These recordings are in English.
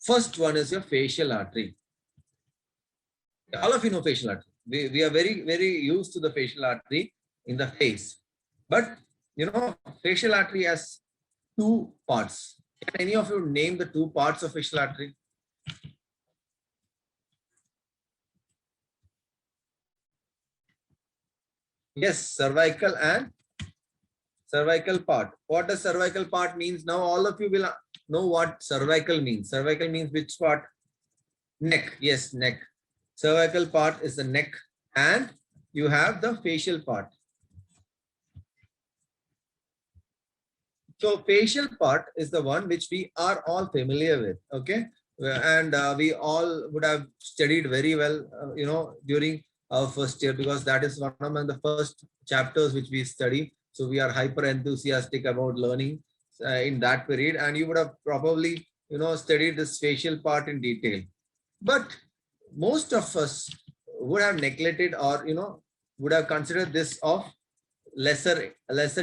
First one is your facial artery. All of you know facial artery. We are very used to the facial artery in the face. But you know, facial artery has two parts. Can any of you name the two parts of facial artery? Yes, cervical and cervical part. What does cervical part means? Now all of you will know what cervical means. Cervical means which part? Neck. Yes, neck. Cervical part is the neck, and you have the facial part. So facial part is the one which we are all familiar with. Okay. And we all would have studied very well, you know, during our first year, because that is one of the first chapters which we study. So we are hyper enthusiastic about learning in that period, and you would have probably, you know, studied this facial part in detail. But most of us would have neglected, or you know, would have considered this of lesser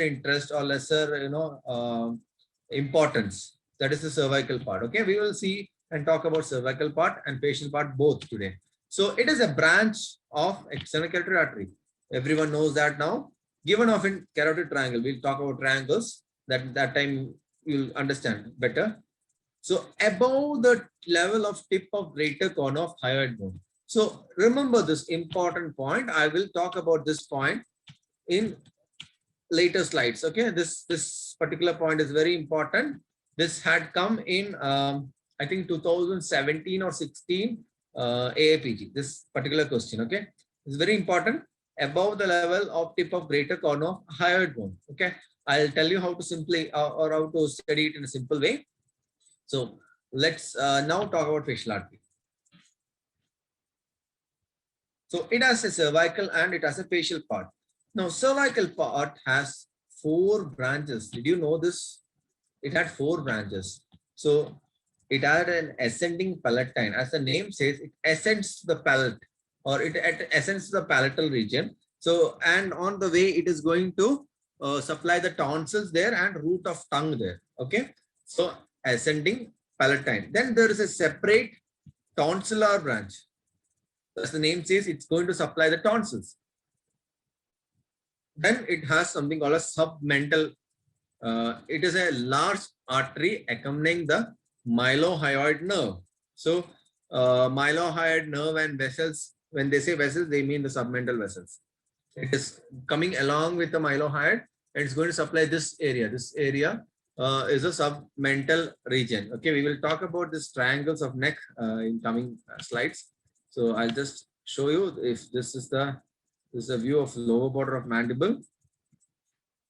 interest or lesser, you know, importance. That is the cervical part. Okay, we will see and talk about cervical part and facial part both today. So it is a branch of external carotid artery. Everyone knows that now. Given of in carotid triangle, we'll talk about triangles. That time you'll understand better. So above the level of tip of greater corner of hyoid bone. So remember this important point. I will talk about this point in later slides. Okay, this particular point is very important. This had come in I think 2017 or 16 AAPG, this particular question. Okay, it's very important. Above the level of tip of greater corner of hyoid bone. Okay, I'll tell you how to simply or how to study it in a simple way. So let's now talk about facial artery. So it has a cervical and it has a facial part. Now, cervical part has 4 branches. Did you know this? It had 4 branches. So it had an ascending palatine. As the name says, it ascends to the palate, or it ascends to the palatal region. So, and on the way, it is going to supply the tonsils there and root of tongue there. Okay. So ascending palatine. Then there is a separate tonsillar branch. As the name says, it's going to supply the tonsils. Then it has something called a submental. It is a large artery accompanying the mylohyoid nerve. So mylohyoid nerve and vessels, when they say vessels, they mean the submental vessels. It is coming along with the mylohyoid, and it's going to supply this area. This area is a submental region. Okay, we will talk about these triangles of neck in coming slides. So I'll just show you if this is a view of lower border of mandible.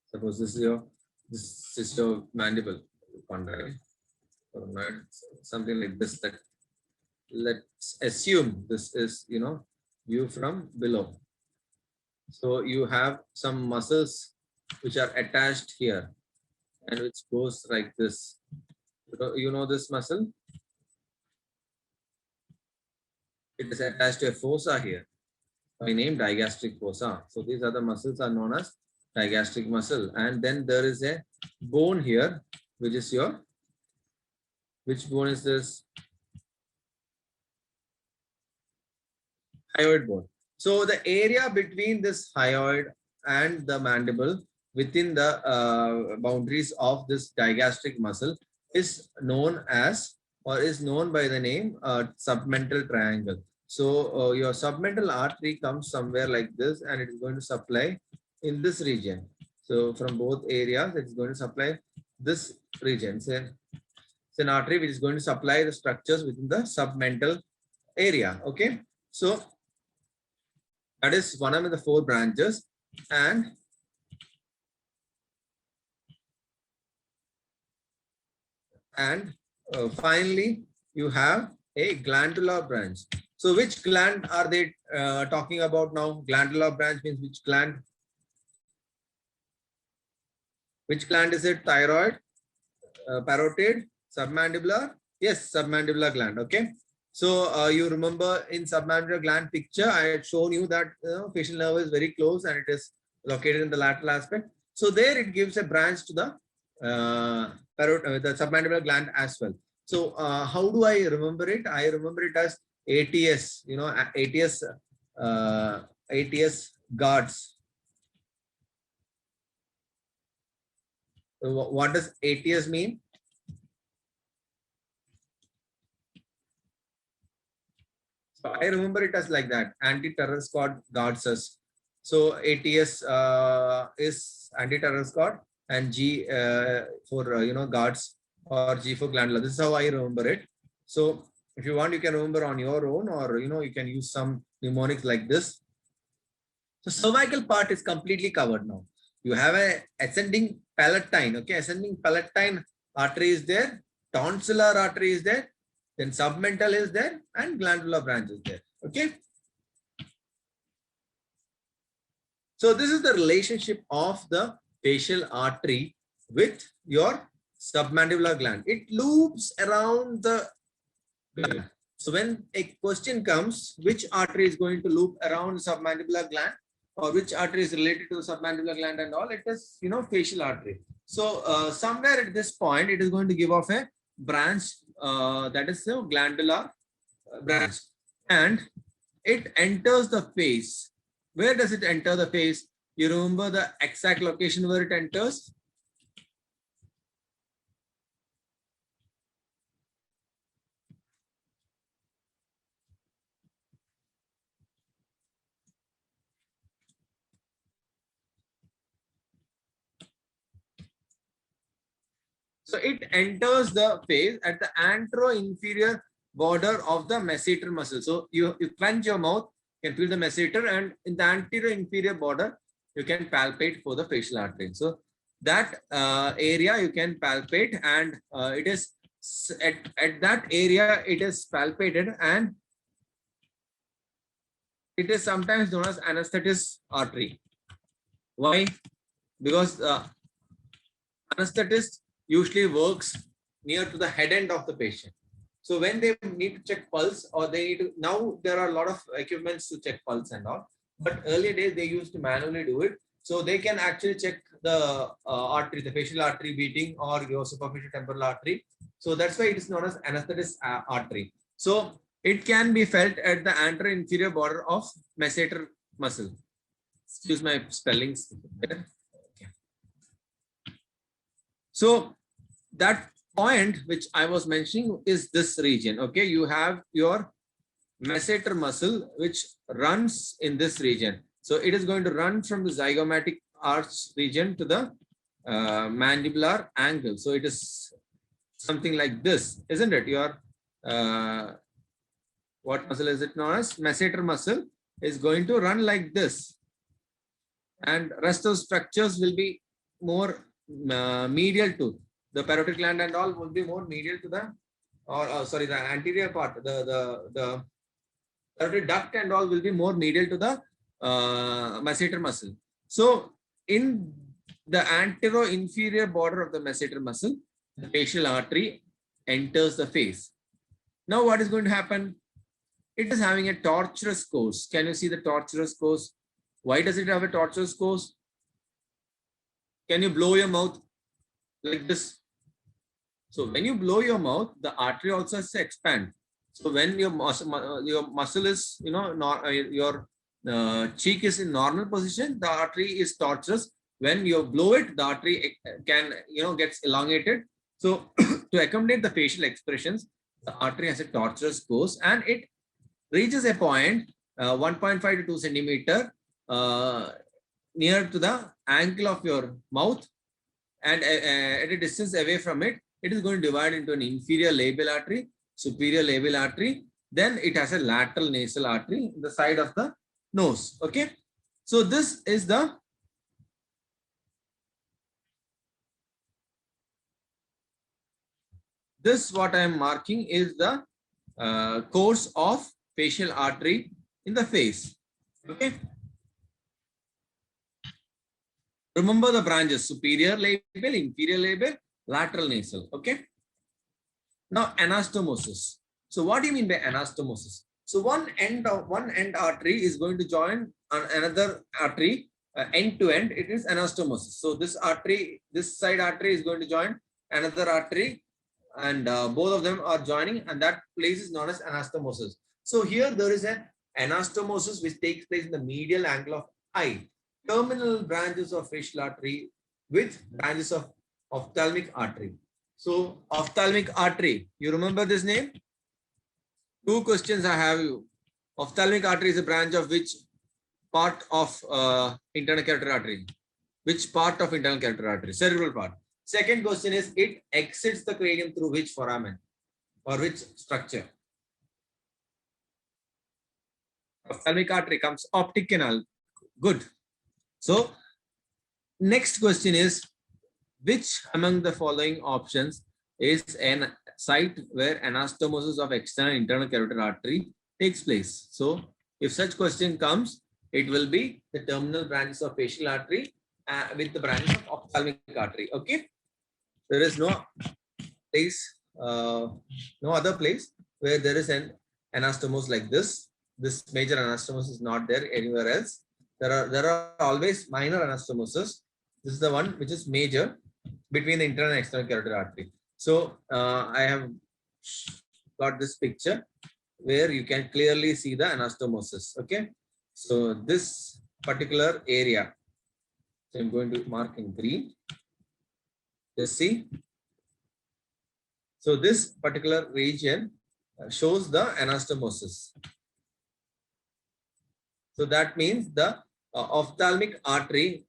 Suppose this is your mandible, something like this. That let's assume this is, you know, view from below. So you have some muscles which are attached here and which goes like this. You know this muscle? It is attached to a fossa here, by name digastric fossa. So these are the muscles are known as digastric muscle. And then there is a bone here, which is your, which bone is this? Hyoid bone. So the area between this hyoid and the mandible within the boundaries of this digastric muscle is known as, or is known by the name submental triangle. So your submental artery comes somewhere like this, and it is going to supply in this region. So from both areas, it is going to supply this region. So it's an artery which is going to supply the structures within the submental area. Okay, so that is one of the 4 branches. And finally, you have a glandular branch. So which gland are they talking about now? Glandular branch means which gland? Which gland is it? Thyroid, parotid, submandibular? Yes, submandibular gland. Okay. So you remember in submandibular gland picture, I had shown you that facial nerve is very close and it is located in the lateral aspect. So there it gives a branch to the the submandibular gland as well. So how do I remember it? I remember it as ATS, ATS guards. So what does ATS mean? So I remember it as like that. Anti-terror squad guards us. So ATS is anti-terror squad, and G for guards, or G for glandular. This is how I remember it. So if you want, you can remember on your own, or you can use some mnemonics like this. So cervical part is completely covered now. You have a ascending palatine. Okay, ascending palatine artery is there. Tonsillar artery is there. Then submental is there, and glandular branch is there. Okay. So this is the relationship of the facial artery with your submandibular gland. It loops around the gland. So when a question comes, which artery is going to loop around the submandibular gland, or which artery is related to the submandibular gland and all, it is, facial artery. So somewhere at this point, it is going to give off a branch, that is the glandular branch, and it enters the face. Where does it enter the face? You remember the exact location where it enters? So it enters the face at the anteroinferior border of the masseter muscle. So you clench your mouth, you can feel the masseter, and in the anterior inferior border, you can palpate for the facial artery. So that area you can palpate, and it is at that area it is palpated, and it is sometimes known as anesthetist artery. Why? Because anesthetist usually works near to the head end of the patient. So when they need to check pulse, or they need to, now there are a lot of equipments to check pulse and all, but earlier days they used to manually do it. So they can actually check the artery, the facial artery beating, or your superficial temporal artery. So that's why it is known as anesthetist artery. So it can be felt at the anterior inferior border of masseter muscle. Excuse my spellings. Okay. So that point which I was mentioning is this region. Okay, you have your masseter muscle which runs in this region. So it is going to run from the zygomatic arch region to the mandibular angle. So it is something like this, isn't it? Your what muscle is it known as? Masseter muscle is going to run like this, and rest of structures will be more medial to the parotid gland, and all will be more medial to the, or sorry, the anterior part, the parotid duct and all will be more medial to the masseter muscle. So in the anteroinferior border of the masseter muscle, the facial artery enters the face. Now what is going to happen? It is having a tortuous course. Can you see the tortuous course? Why does it have a tortuous course? Can you blow your mouth like this? So when you blow your mouth, the artery also has to expand. So when your muscle is, your cheek is in normal position, the artery is tortuous. When you blow it, the artery can, gets elongated. So to accommodate the facial expressions, the artery has a tortuous course, and it reaches a point 1.5 to 2 centimeter near to the angle of your mouth, and at a distance away from it, it is going to divide into an inferior labial artery, superior labial artery. Then it has a lateral nasal artery in the side of the nose. Okay. So this is what I am marking is the course of facial artery in the face. Okay. Remember the branches: superior labial, inferior labial, lateral nasal. Okay. Now anastomosis. So what do you mean by anastomosis? So one end artery is going to join another artery end to end. It is anastomosis. So this artery, this side artery is going to join another artery and both of them are joining, and that place is known as anastomosis. So here there is an anastomosis which takes place in the medial angle of eye. Terminal branches of facial artery with branches of ophthalmic artery. So ophthalmic artery, you remember this name? Two questions I have you. Ophthalmic artery is a branch of which part of internal carotid artery? Which part of internal carotid artery? Cerebral part. Second question is, it exits the cranium through which foramen or which structure? Ophthalmic artery comes optic canal. Good. So next question is, which among the following options is an site where anastomosis of external internal carotid artery takes place? So if such question comes, it will be the terminal branches of facial artery with the branches of ophthalmic artery. Okay. There is no place, no other place where there is an anastomosis like this. This major anastomosis is not there anywhere else. There are always minor anastomosis. This is the one which is major between the internal and external carotid artery. So I have got this picture where you can clearly see the anastomosis. Okay. So this particular area, so I'm going to mark in green. Just see. So this particular region shows the anastomosis. So that means the ophthalmic artery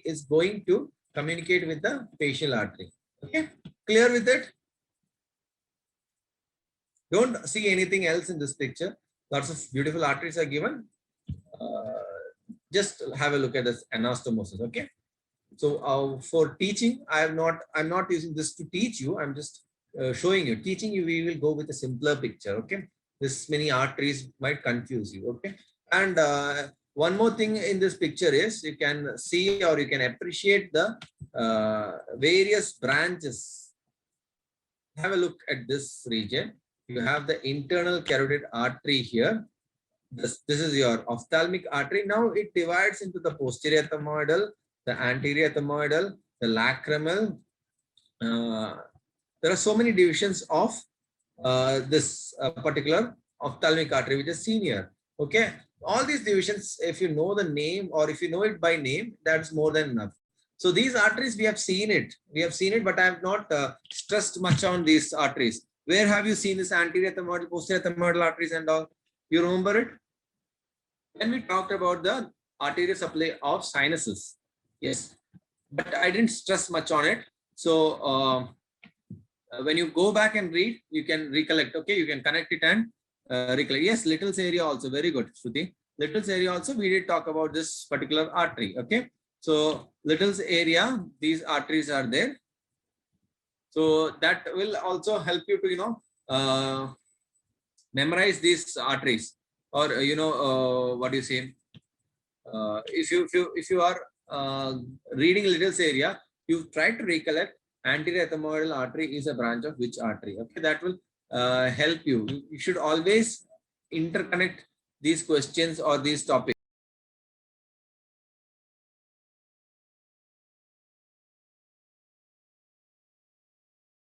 is going to communicate with the facial artery. Okay, clear with it? Don't see anything else in this picture. Lots of beautiful arteries are given. Just have a look at this anastomosis. Okay. So for teaching, I'm not using this to teach you. I'm just showing you. Teaching you, we will go with a simpler picture. Okay. This many arteries might confuse you. Okay. And one more thing in this picture is you can see or you can appreciate the various branches. Have a look at this region. You have the internal carotid artery here. This is your ophthalmic artery. Now it divides into the posterior ethmoidal, the anterior ethmoidal, the lacrimal. There are so many divisions of this particular ophthalmic artery, which is senior. Okay, all these divisions, if you know the name or if you know it by name, that's more than enough. So these arteries, we have seen it, but I have not stressed much on these arteries. Where have you seen this anterior ethmoidal, posterior ethmoidal arteries and all? You remember it? When we talked about the arterial supply of sinuses, yes, but I didn't stress much on it. So when you go back and read, you can recollect. Okay, you can connect it and recollect. Yes, Little's area also, very good, Shruti. Little's area also, we did talk about this particular artery. Okay, so Little's area, these arteries are there. So that will also help you to memorize these arteries, or what do you say? If you are reading Little's area, you try to recollect anterior ethmoidal artery is a branch of which artery. Okay, that will help you. You should always interconnect these questions or these topics.